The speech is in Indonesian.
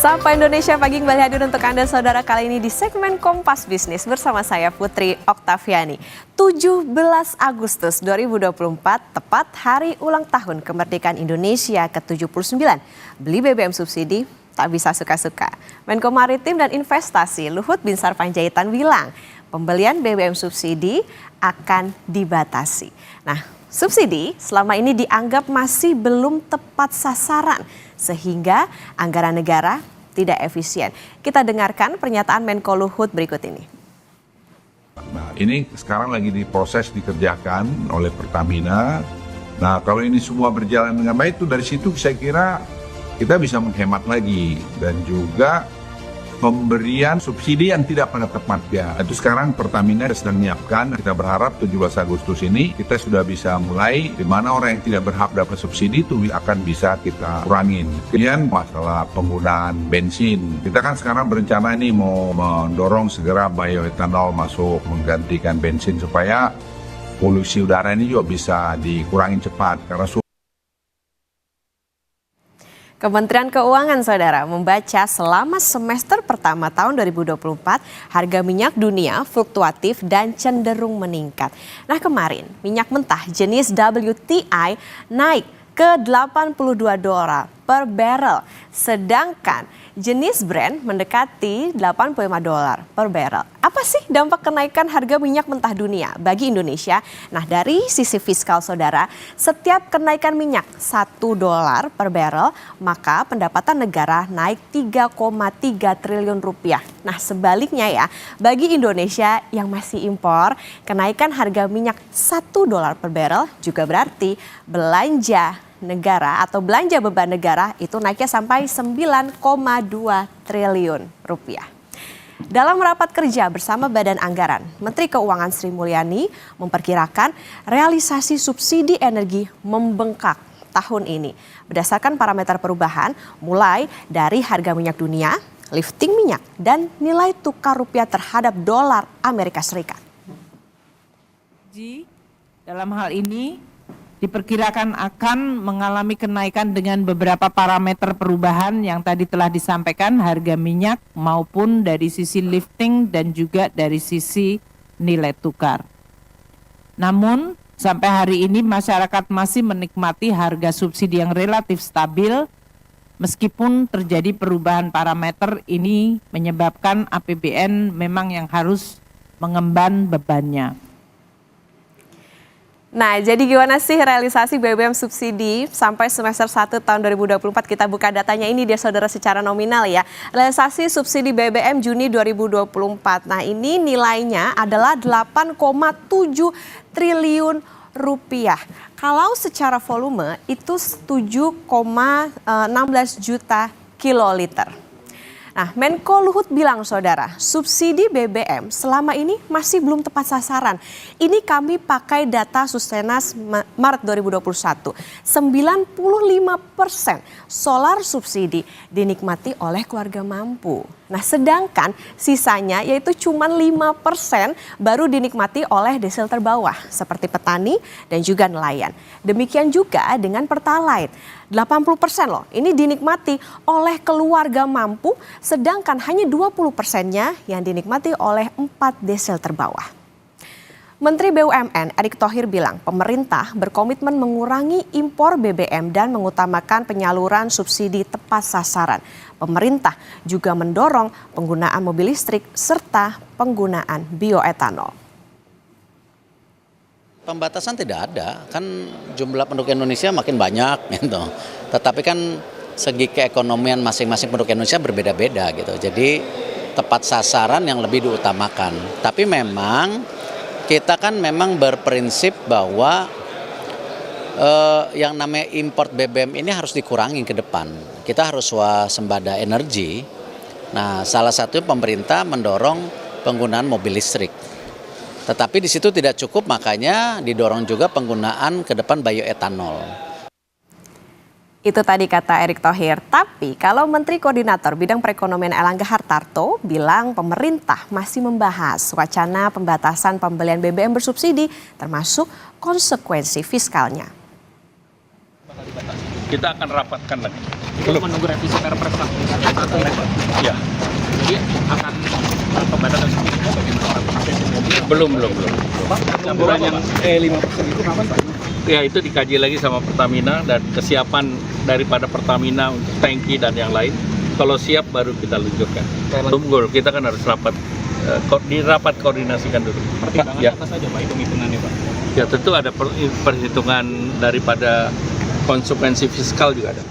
Sapa Indonesia pagi kembali hadir untuk Anda saudara kali ini di segmen Kompas Bisnis bersama saya Putri Oktaviani. 17 Agustus 2024 tepat hari ulang tahun kemerdekaan Indonesia ke-79. Beli BBM subsidi tak bisa suka-suka. Menko Maritim dan Investasi Luhut Binsar Panjaitan bilang pembelian BBM subsidi akan dibatasi. Nah, subsidi selama ini dianggap masih belum tepat sasaran sehingga anggaran negara tidak efisien. Kita dengarkan pernyataan Menko Luhut berikut ini. Nah, ini sekarang lagi diproses dikerjakan oleh Pertamina. Nah, kalau ini semua berjalan dengan baik, itu dari situ saya kira kita bisa menghemat lagi dan juga pemberian subsidi yang tidak pada tempatnya. Itu sekarang Pertamina sedang menyiapkan. Kita berharap 17 Agustus ini kita sudah bisa mulai di mana orang yang tidak berhak dapat subsidi itu akan bisa kita kurangin. Kemudian masalah penggunaan bensin. Kita kan sekarang berencana ini mau mendorong segera bioetanol masuk menggantikan bensin supaya polusi udara ini juga bisa dikurangin cepat karena Kementerian Keuangan, Saudara, membaca selama semester pertama tahun 2024, harga minyak dunia fluktuatif dan cenderung meningkat. Nah, kemarin minyak mentah jenis WTI naik ke $82 per barrel, sedangkan jenis Brent mendekati $85 per barrel. Apa sih dampak kenaikan harga minyak mentah dunia bagi Indonesia? Nah, dari sisi fiskal saudara, setiap kenaikan minyak $1 per barrel, maka pendapatan negara naik 3,3 triliun rupiah. Nah, sebaliknya ya, bagi Indonesia yang masih impor, kenaikan harga minyak $1 per barrel juga berarti belanja negara atau belanja beban negara itu naiknya sampai 9,2 triliun rupiah. Dalam rapat kerja bersama Badan Anggaran, Menteri Keuangan Sri Mulyani memperkirakan realisasi subsidi energi membengkak tahun ini berdasarkan parameter perubahan mulai dari harga minyak dunia, lifting minyak, dan nilai tukar rupiah terhadap dolar Amerika Serikat. Dalam hal ini diperkirakan akan mengalami kenaikan dengan beberapa parameter perubahan yang tadi telah disampaikan, harga minyak maupun dari sisi lifting dan juga dari sisi nilai tukar. Namun sampai hari ini masyarakat masih menikmati harga subsidi yang relatif stabil meskipun terjadi perubahan parameter ini menyebabkan APBN memang yang harus mengemban bebannya. Nah, jadi gimana sih realisasi BBM subsidi sampai semester 1 tahun 2024? Kita buka datanya ini dia saudara secara nominal ya. Realisasi subsidi BBM Juni 2024. Nah, ini nilainya adalah 8,7 triliun rupiah. Kalau secara volume itu 7,16 juta kiloliter. Nah, Menko Luhut bilang saudara, subsidi BBM selama ini masih belum tepat sasaran. Ini kami pakai data Sustenas Maret 2021. 95% solar subsidi dinikmati oleh keluarga mampu. Nah, sedangkan sisanya yaitu cuma 5% baru dinikmati oleh desil terbawah seperti petani dan juga nelayan. Demikian juga dengan Pertalite. 80% loh, ini dinikmati oleh keluarga mampu, sedangkan hanya 20%-nya yang dinikmati oleh 4 desil terbawah. Menteri BUMN Erick Thohir bilang pemerintah berkomitmen mengurangi impor BBM dan mengutamakan penyaluran subsidi tepat sasaran. Pemerintah juga mendorong penggunaan mobil listrik serta penggunaan bioetanol. Pembatasan tidak ada, kan jumlah penduduk Indonesia makin banyak gitu. Tetapi kan segi keekonomian masing-masing penduduk Indonesia berbeda-beda gitu. Jadi tepat sasaran yang lebih diutamakan. Tapi memang kita kan memang berprinsip bahwa yang namanya import BBM ini harus dikurangi ke depan. Kita harus swasembada energi. Nah, salah satu pemerintah mendorong penggunaan mobil listrik. Tetapi di situ tidak cukup, makanya didorong juga penggunaan ke depan bioetanol. Itu tadi kata Erick Thohir. Tapi kalau Menteri Koordinator Bidang Perekonomian Erlangga Hartarto bilang pemerintah masih membahas wacana pembatasan pembelian BBM bersubsidi termasuk konsekuensi fiskalnya. Kita akan rapatkan lagi. Belum menunggu revisi Perpres Pak. Ya, Jadi akan pembatasan subsidinya bagaimana Pak? belum. Campuran yang 5% itu kapan Pak? Ya itu dikaji lagi sama Pertamina dan kesiapan daripada Pertamina untuk tangki dan yang lain. Kalau siap baru kita luncurkan. Tunggu, kita kan harus rapat koordinasikan dulu. Pertimbangan Ya. apa saja Pak hitung-hitungannya Pak? Ya tentu ada perhitungan daripada konsekuensi fiskal juga ada.